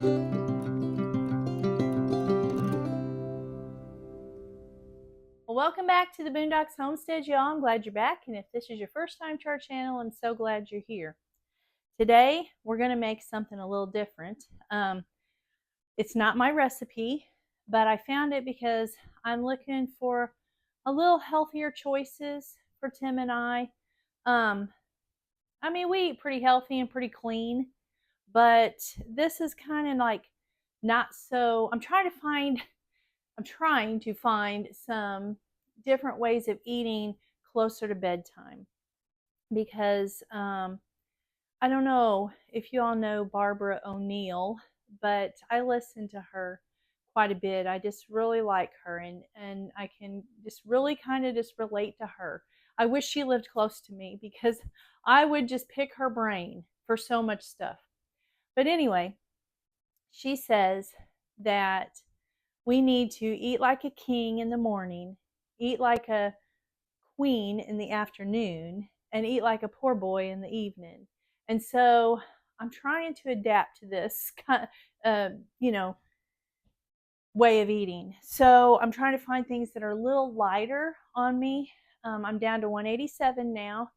Well, welcome back to the Boondocks Homestead, y'all. I'm glad you're back, and if this is your first time to our channel, I'm so glad you're here. Today, we're going to make something a little different. It's not my recipe, but I found it because I'm looking for a little healthier choices for Tim and I. We eat pretty healthy and pretty clean, but this is kind of like not so. I'm trying to find some different ways of eating closer to bedtime because I don't know if you all know Barbara O'Neill, but I listen to her quite a bit. I just really like her, and I can just really kind of just relate to her. I wish she lived close to me because I would just pick her brain for so much stuff. But anyway, she says that we need to eat like a king in the morning, eat like a queen in the afternoon, and eat like a poor boy in the evening. And so I'm trying to adapt to this way of eating. So I'm trying to find things that are a little lighter on me. I'm down to 187 now.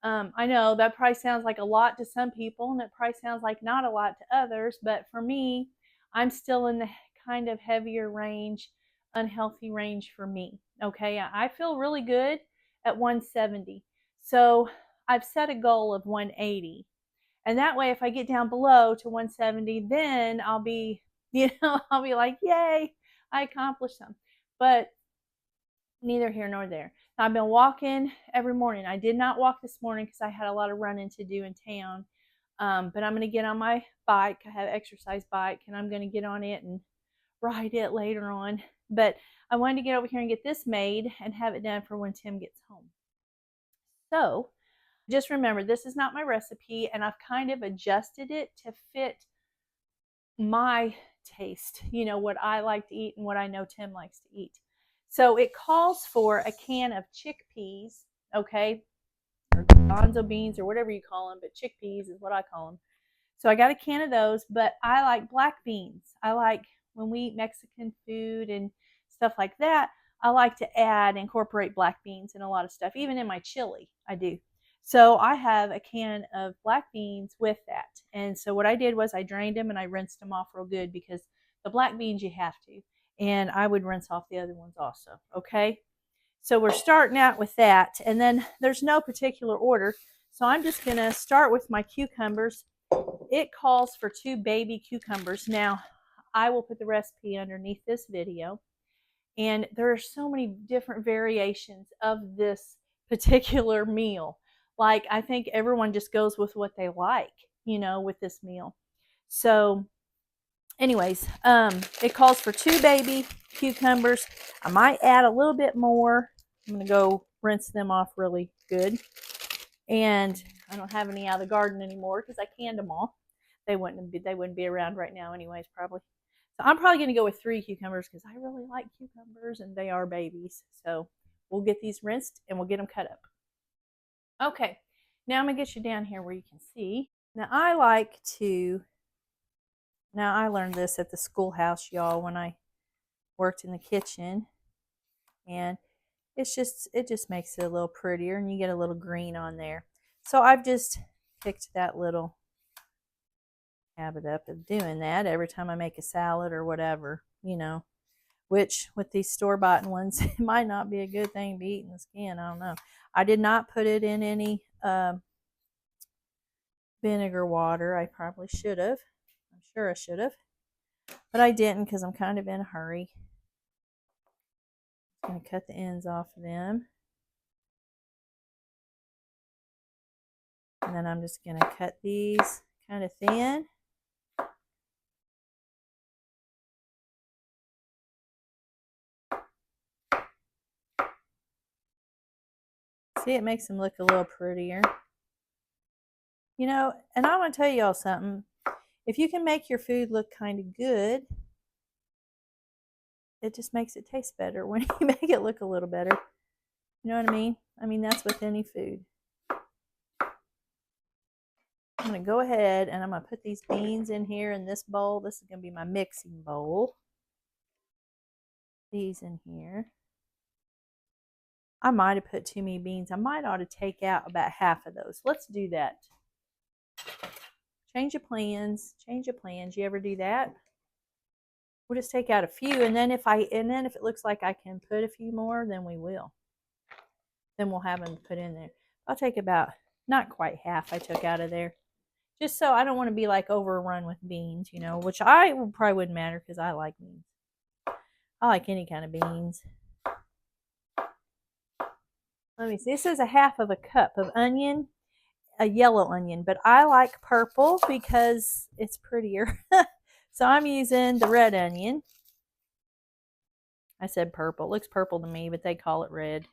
I know that probably sounds like a lot to some people, and it probably sounds like not a lot to others, but for me, I'm still in the kind of heavier range, unhealthy range for me. Okay, I feel really good at 170. So I've set a goal of 180. And that way, if I get down below to 170, then I'll be, I'll be like, yay, I accomplished something. But neither here nor there. I've been walking every morning. I did not walk this morning because I had a lot of running to do in town. But I'm going to get on my bike. I have an exercise bike, and I'm going to get on it and ride it later on. But I wanted to get over here and get this made and have it done for when Tim gets home. So just remember, this is not my recipe, and I've kind of adjusted it to fit my taste, what I like to eat and what I know Tim likes to eat. So it calls for a can of chickpeas, okay, or gonzo beans or whatever you call them, but chickpeas is what I call them. So I got a can of those, but I like black beans. I like when we eat Mexican food and stuff like that, I like to incorporate black beans in a lot of stuff, even in my chili, I do. So I have a can of black beans with that. And so what I did was I drained them and I rinsed them off real good because the black beans you have to. And I would rinse off the other ones also, okay? So we're starting out with that. And then there's no particular order. So I'm just going to start with my cucumbers. It calls for 2 baby cucumbers. Now, I will put the recipe underneath this video. And there are so many different variations of this particular meal. Like, I think everyone just goes with what they like, with this meal. So, anyways, it calls for 2 baby cucumbers. I might add a little bit more. I'm going to go rinse them off really good. And I don't have any out of the garden anymore because I canned them all. They wouldn't be around right now anyways, probably. So I'm probably going to go with 3 cucumbers because I really like cucumbers and they are babies. So we'll get these rinsed and we'll get them cut up. Okay, now I'm going to get you down here where you can see. Now I learned this at the schoolhouse, y'all, when I worked in the kitchen. And it just makes it a little prettier and you get a little green on there. So I've just picked that little habit up of doing that every time I make a salad or whatever, which with these store-bought ones, it might not be a good thing to be eating the skin. I don't know. I did not put it in any vinegar water. I probably should have. I'm sure I should have. But I didn't because I'm kind of in a hurry. I'm going to cut the ends off of them. And then I'm just going to cut these kind of thin. See, it makes them look a little prettier. And I want to tell y'all something. If you can make your food look kind of good, it just makes it taste better when you make it look a little better. You know what I mean? That's with any food. I'm going to go ahead and I'm going to put these beans in here in this bowl. This is going to be my mixing bowl. These in here. I might have put too many beans. I might ought to take out about half of those. Let's do that. Change of plans. Change of plans. You ever do that? We'll just take out a few, and then if it looks like I can put a few more, then we will. Then we'll have them put in there. I'll take about not quite half I took out of there, just so I don't want to be like overrun with beans, you know, which probably wouldn't matter because I like beans. I like any kind of beans. Let me see. This is a half of a cup of onion, a yellow onion, but I like purple because it's prettier. So I'm using the red onion. I said purple. It looks purple to me, but they call it red.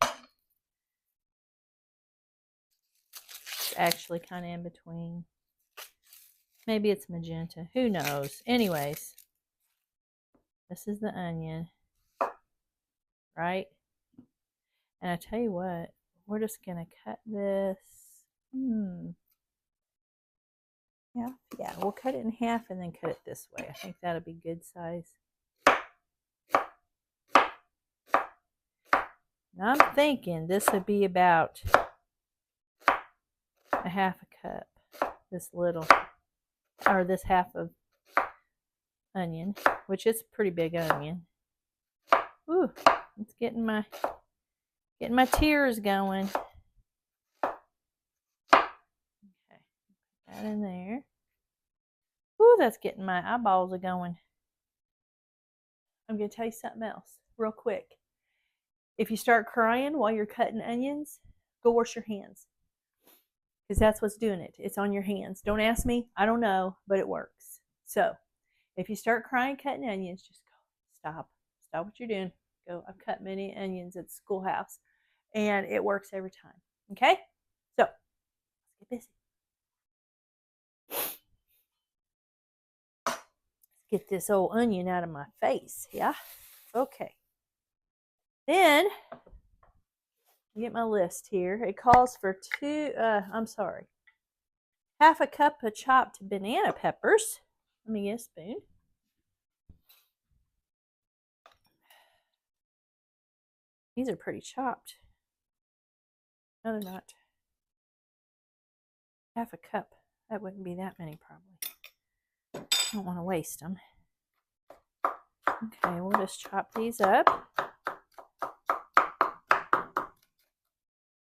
It's actually kind of in between. Maybe it's magenta. Who knows? Anyways, this is the onion, right? And I tell you what, we're just going to cut this. Yeah, we'll cut it in half and then cut it this way. I think that'll be good size. Now I'm thinking this would be about a half a cup. This little, or this half of onion, which is a pretty big onion. Ooh, it's getting my tears going. Okay, put that in there. Ooh, that's getting my eyeballs are going. I'm going to tell you something else real quick. If you start crying while you're cutting onions, go wash your hands. Because that's what's doing it. It's on your hands. Don't ask me. I don't know, but it works. So, if you start crying cutting onions, just go. Stop. Stop what you're doing. Go. I've cut many onions at the schoolhouse, and it works every time. Okay? So, let's get busy. Let's get this old onion out of my face. Yeah? Okay. Then, get my list here. It calls for half a cup of chopped banana peppers. Let me get a spoon. These are pretty chopped. No, they're not. Half a cup. That wouldn't be that many, probably. I don't want to waste them. Okay, we'll just chop these up.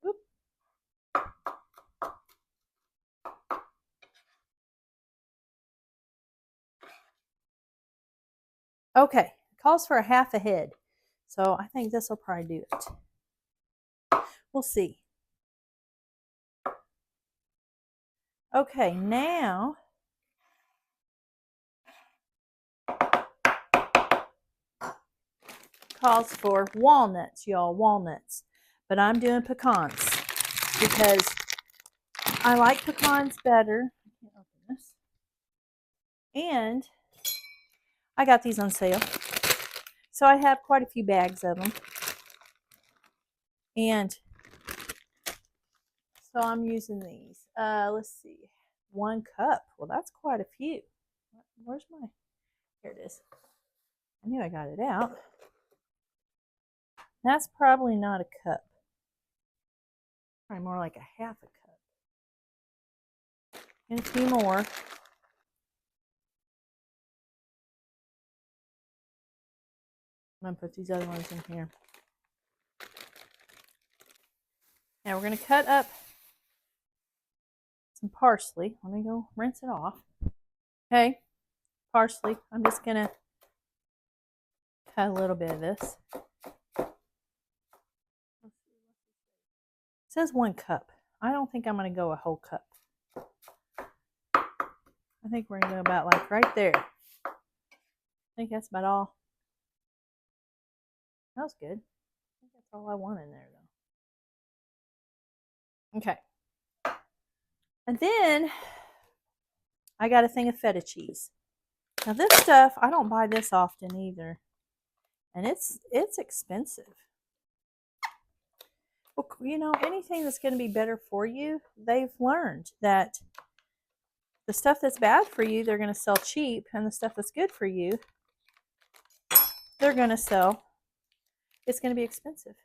Oop. Okay, it calls for a half a head. So I think this will probably do it. We'll see. Okay, now calls for walnuts, y'all, walnuts. But I'm doing pecans because I like pecans better. I can't open this. And I got these on sale. So I have quite a few bags of them. And so I'm using these. Let's see. 1 cup. Well, that's quite a few. Where's my... Here it is. I knew I got it out. That's probably not a cup. Probably more like a half a cup. And a few more. I'm going to put these other ones in here. Now we're going to cut up some parsley. Let me go rinse it off. Okay, parsley. I'm just going to cut a little bit of this. It says 1 cup. I don't think I'm going to go a whole cup. I think we're going to go about like right there. I think that's about all. That was good. I think that's all I want in there though. Okay. And then I got a thing of feta cheese. Now this stuff, I don't buy this often either. And it's expensive. Well, you know, anything that's going to be better for you, they've learned that The stuff that's bad for you, they're going to sell cheap, and the stuff that's good for you, they're going to sell. It's going to be expensive.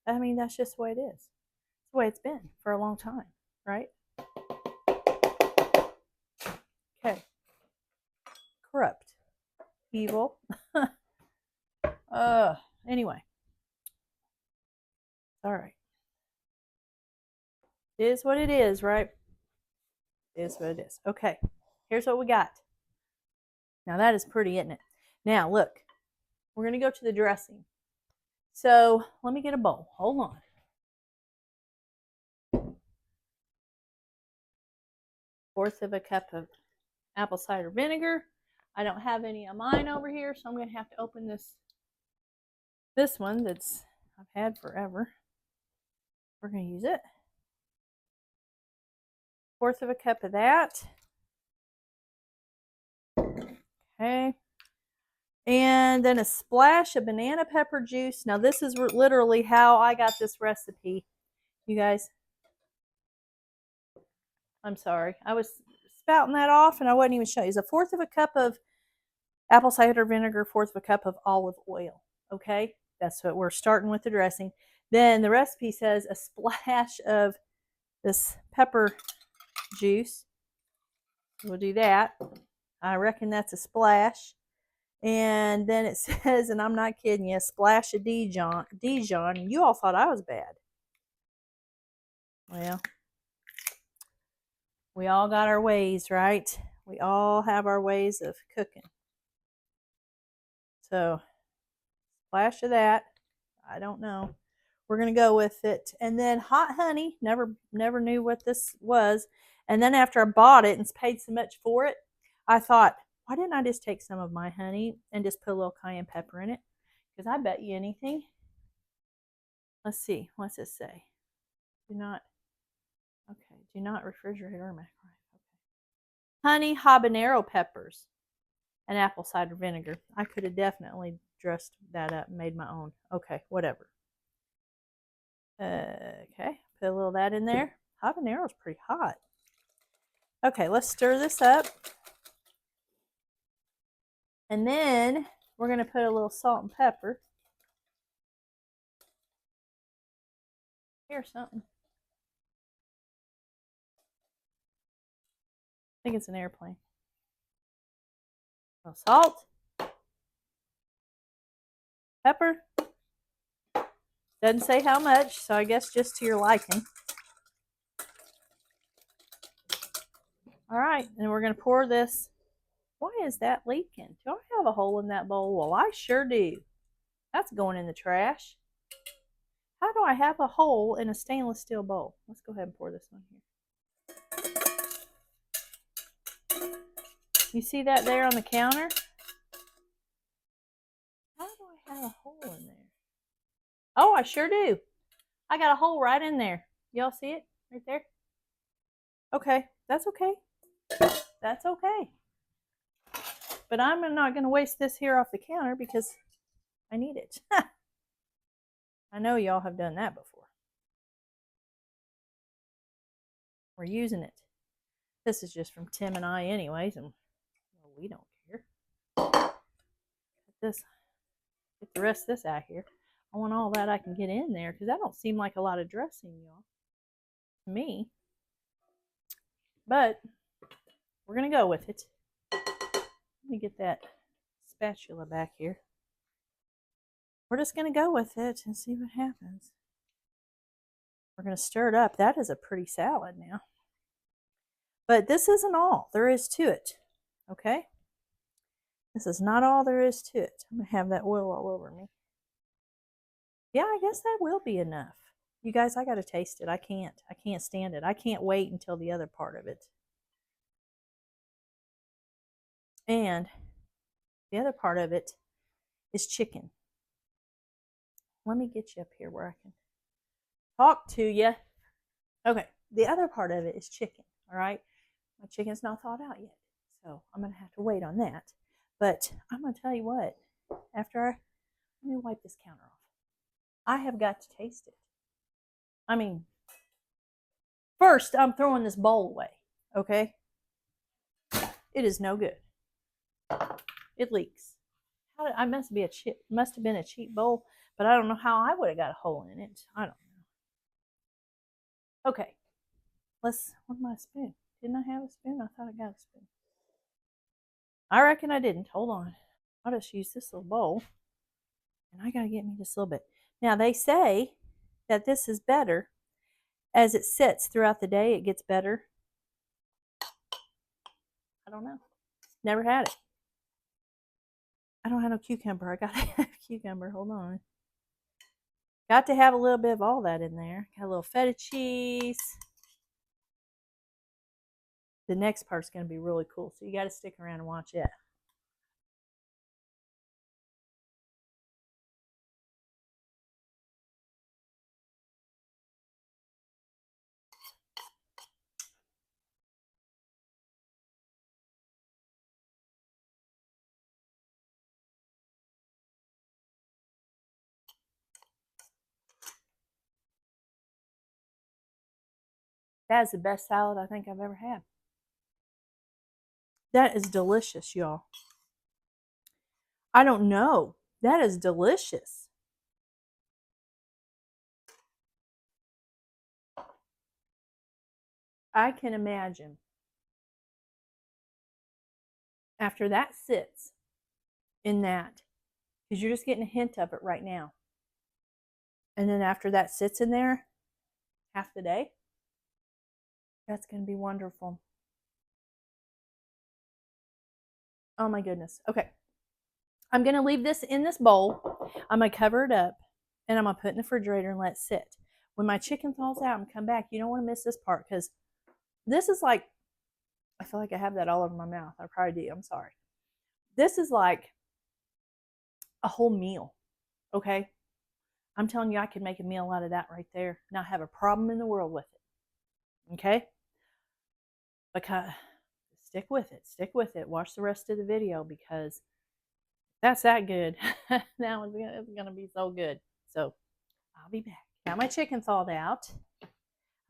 I mean, that's just the way it is. It's the way it's been for a long time, right? Okay. Corrupt. Evil. Anyway. All right. It is what it is, right? It is what it is. Okay. Here's what we got. Now that is pretty, isn't it? Now look. We're going to go to the dressing. So let me get a bowl. Hold on. Fourth of a cup of apple cider vinegar. I don't have any of mine over here, so I'm going to have to open this one that's I've had forever. We're going to use it. Fourth of a cup of that. Okay. And then a splash of banana pepper juice. Now this is literally how I got this recipe, you guys. I'm sorry. I was spouting that off and I wasn't even showing you. It's a fourth of a cup of apple cider vinegar, fourth of a cup of olive oil. Okay? That's what we're starting with the dressing. Then the recipe says a splash of this pepper juice. We'll do that. I reckon that's a splash. And then it says, and I'm not kidding you, a splash of Dijon. And you all thought I was bad. Well, we all got our ways, right? We all have our ways of cooking. So, splash of that. I don't know. We're going to go with it. And then hot honey. Never knew what this was. And then after I bought it and paid so much for it, I thought, why didn't I just take some of my honey and just put a little cayenne pepper in it? Because I bet you anything. Let's see. What's this say? Do not refrigerate or microwave. Okay. Honey, habanero peppers, and apple cider vinegar. I could have definitely dressed that up and made my own. Okay, whatever. Okay, put a little of that in there. Habanero is pretty hot. Okay, let's stir this up. And then we're going to put a little salt and pepper. Here's something. I think it's an airplane. A little salt. Pepper. Doesn't say how much, so I guess just to your liking. All right, and we're going to pour this. Why is that leaking? Do I have a hole in that bowl? Well, I sure do. That's going in the trash. How do I have a hole in a stainless steel bowl? Let's go ahead and pour this one here. You see that there on the counter? How do I have a hole in there? Oh, I sure do. I got a hole right in there. Y'all see it right there? Okay, that's okay. That's okay. But I'm not going to waste this here off the counter because I need it. I know y'all have done that before. We're using it. This is just from Tim and I anyways, and well, we don't care. Get the rest of this out here. I want all that I can get in there because that don't seem like a lot of dressing, y'all, to me. But we're going to go with it. Let me get that spatula back here. We're just going to go with it and see what happens. We're going to stir it up. That is a pretty salad now. But this isn't all there is to it. Okay? This is not all there is to it. I'm going to have that oil all over me. Yeah, I guess that will be enough. You guys, I got to taste it. I can't stand it. I can't wait until the other part of it. And the other part of it is chicken. Let me get you up here where I can talk to you. Okay, the other part of it is chicken, all right? My chicken's not thawed out yet, so I'm going to have to wait on that. But I'm going to tell you what, let me wipe this counter off. I have got to taste it. I mean, first, I'm throwing this bowl away, okay? It is no good. It leaks. I must have been a cheap bowl, but I don't know how I would have got a hole in it. I don't know. Okay, where's my spoon? Didn't I have a spoon? I thought I got a spoon. I reckon I didn't. Hold on. I'll just use this little bowl, and I gotta get me this little bit. Now they say that this is better as it sits throughout the day. It gets better. I don't know. Never had it. I don't have no cucumber. I gotta have cucumber. Hold on. Got to have a little bit of all that in there. Got a little feta cheese. The next part's going to be really cool, so you got to stick around and watch it. That is the best salad I think I've ever had. That is delicious, y'all. I don't know. That is delicious. I can imagine after that sits in that, because you're just getting a hint of it right now. And then after that sits in there half the day, that's going to be wonderful. Oh my goodness. Okay. I'm going to leave this in this bowl. I'm going to cover it up and I'm going to put it in the refrigerator and let it sit. When my chicken thaws out and come back, you don't want to miss this part because this is like, I feel like I have that all over my mouth. I probably do. I'm sorry. This is like a whole meal. Okay. I'm telling you, I could make a meal out of that right there. Not have a problem in the world with it. Okay. Because stick with it. Stick with it. Watch the rest of the video because that's that good. Now it's going to be so good. So I'll be back. Now my chicken thawed out.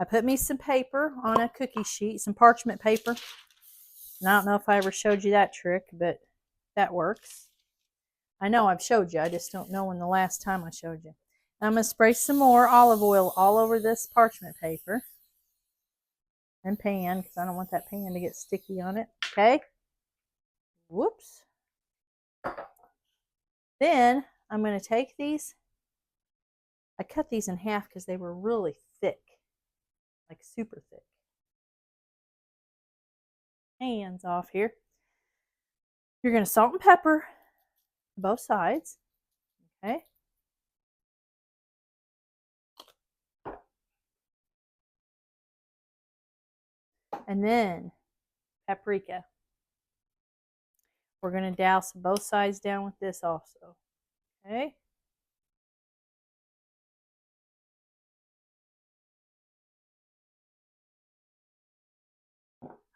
I put me some paper on a cookie sheet, some parchment paper. And I don't know if I ever showed you that trick, but that works. I know I've showed you. I just don't know when the last time I showed you. I'm going to spray some more olive oil all over this parchment paper and pan because I don't want that pan to get sticky on it. Okay. Whoops. Then I'm going to take these. I cut these in half because they were really thick, like super thick. Hands off here. You're going to salt and pepper both sides. Okay. And then paprika. We're going to douse both sides down with this also. Okay.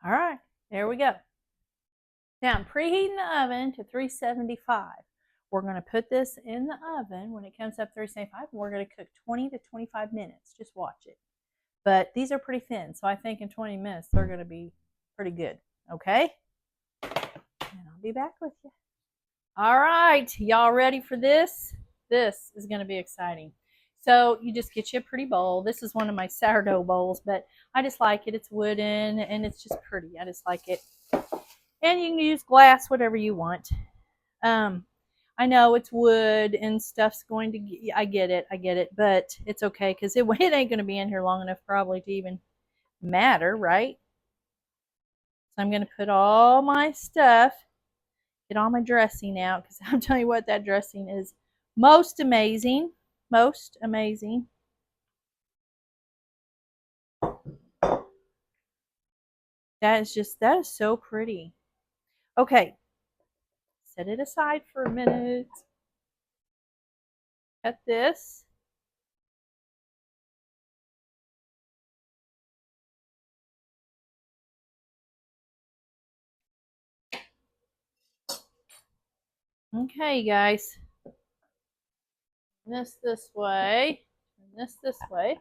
All right. There we go. Now I'm preheating the oven to 375. We're going to put this in the oven when it comes up 375. We're going to cook 20 to 25 minutes. Just watch it. But these are pretty thin, so I think in 20 minutes they're going to be pretty good. Okay? And I'll be back with you. All right. Y'all ready for this? This is going to be exciting. So you just get you a pretty bowl. This is one of my sourdough bowls, but I just like it. It's wooden and it's just pretty. I just like it. And you can use glass, whatever you want. I know it's wood and stuff's going to, I get it, but it's okay because it ain't going to be in here long enough probably to even matter, right? So I'm going to put all my stuff, get all my dressing out because I'm telling you what, that dressing is most amazing. Most amazing. That is so pretty. Okay. Set it aside for a minute. Cut this. Okay, guys. This way. And this way.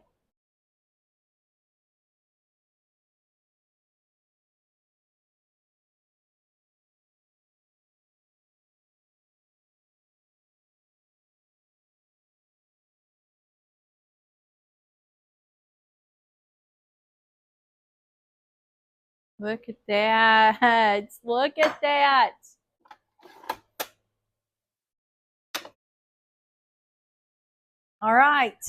Look at that. Look at that. All right.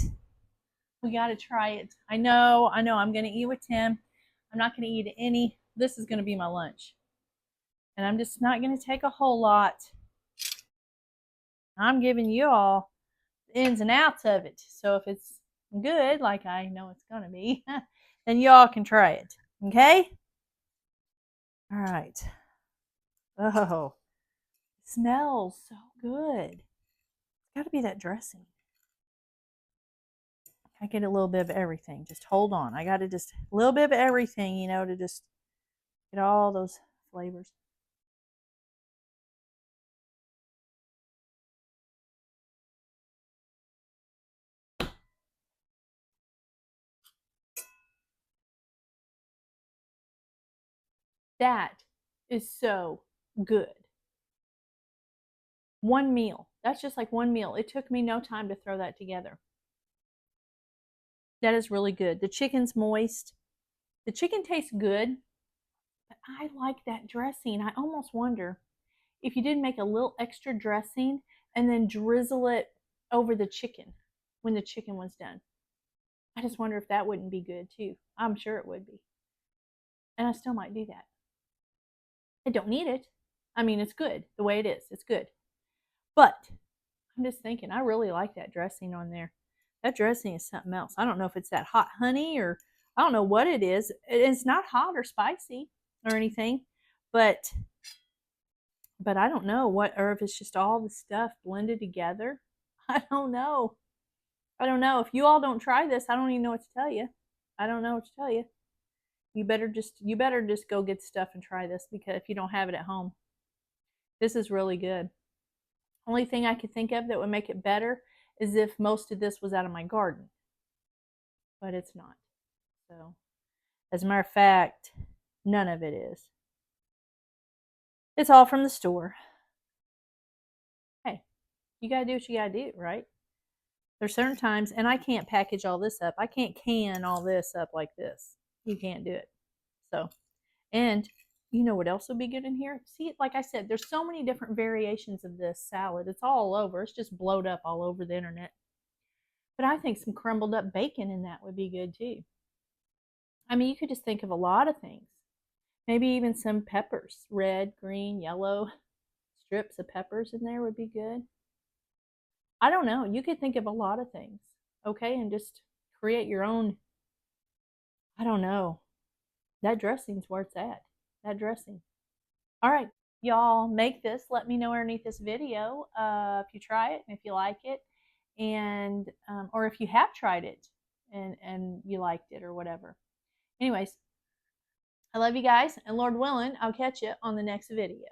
We got to try it. I know. I'm going to eat with Tim. I'm not going to eat any. This is going to be my lunch. And I'm just not going to take a whole lot. I'm giving you all the ins and outs of it. So if it's good, like I know it's going to be, then y'all can try it. Okay? All right. Oh, it smells so good. It's got to be that dressing. I get a little bit of everything. Just hold on. I got to just a little bit of everything, to just get all those flavors. That is so good. One meal. That's just like one meal. It took me no time to throw that together. That is really good. The chicken's moist. The chicken tastes good, but I like that dressing. I almost wonder if you didn't make a little extra dressing and then drizzle it over the chicken when the chicken was done. I just wonder if that wouldn't be good too. I'm sure it would be. And I still might do that. I don't need it. I mean, it's good the way it is. It's good. But I'm just thinking, I really like that dressing on there. That dressing is something else. I don't know if it's that hot honey or I don't know what it is. It's not hot or spicy or anything, but I don't know what, or if it's just all the stuff blended together. I don't know. I don't know. If you all don't try this, I don't even know what to tell you. I don't know what to tell you. You better just go get stuff and try this because if you don't have it at home, this is really good. Only thing I could think of that would make it better is if most of this was out of my garden, but it's not. So, as a matter of fact, none of it is. It's all from the store. Hey, you gotta do what you gotta do, right? There's certain times, and I can't package all this up. I can't can all this up like this. You can't do it. So, and you know what else would be good in here? See, like I said, there's so many different variations of this salad. It's all over. It's just blowed up all over the internet. But I think some crumbled up bacon in that would be good too. I mean, you could just think of a lot of things. Maybe even some peppers, red, green, yellow, strips of peppers in there would be good. I don't know. You could think of a lot of things, okay, and just create your own. I don't know. That dressing's where it's at. That dressing. All right, y'all make this. Let me know underneath this video if you try it and if you like it, and or if you have tried it and you liked it or whatever. Anyways, I love you guys, and Lord willing, I'll catch you on the next video.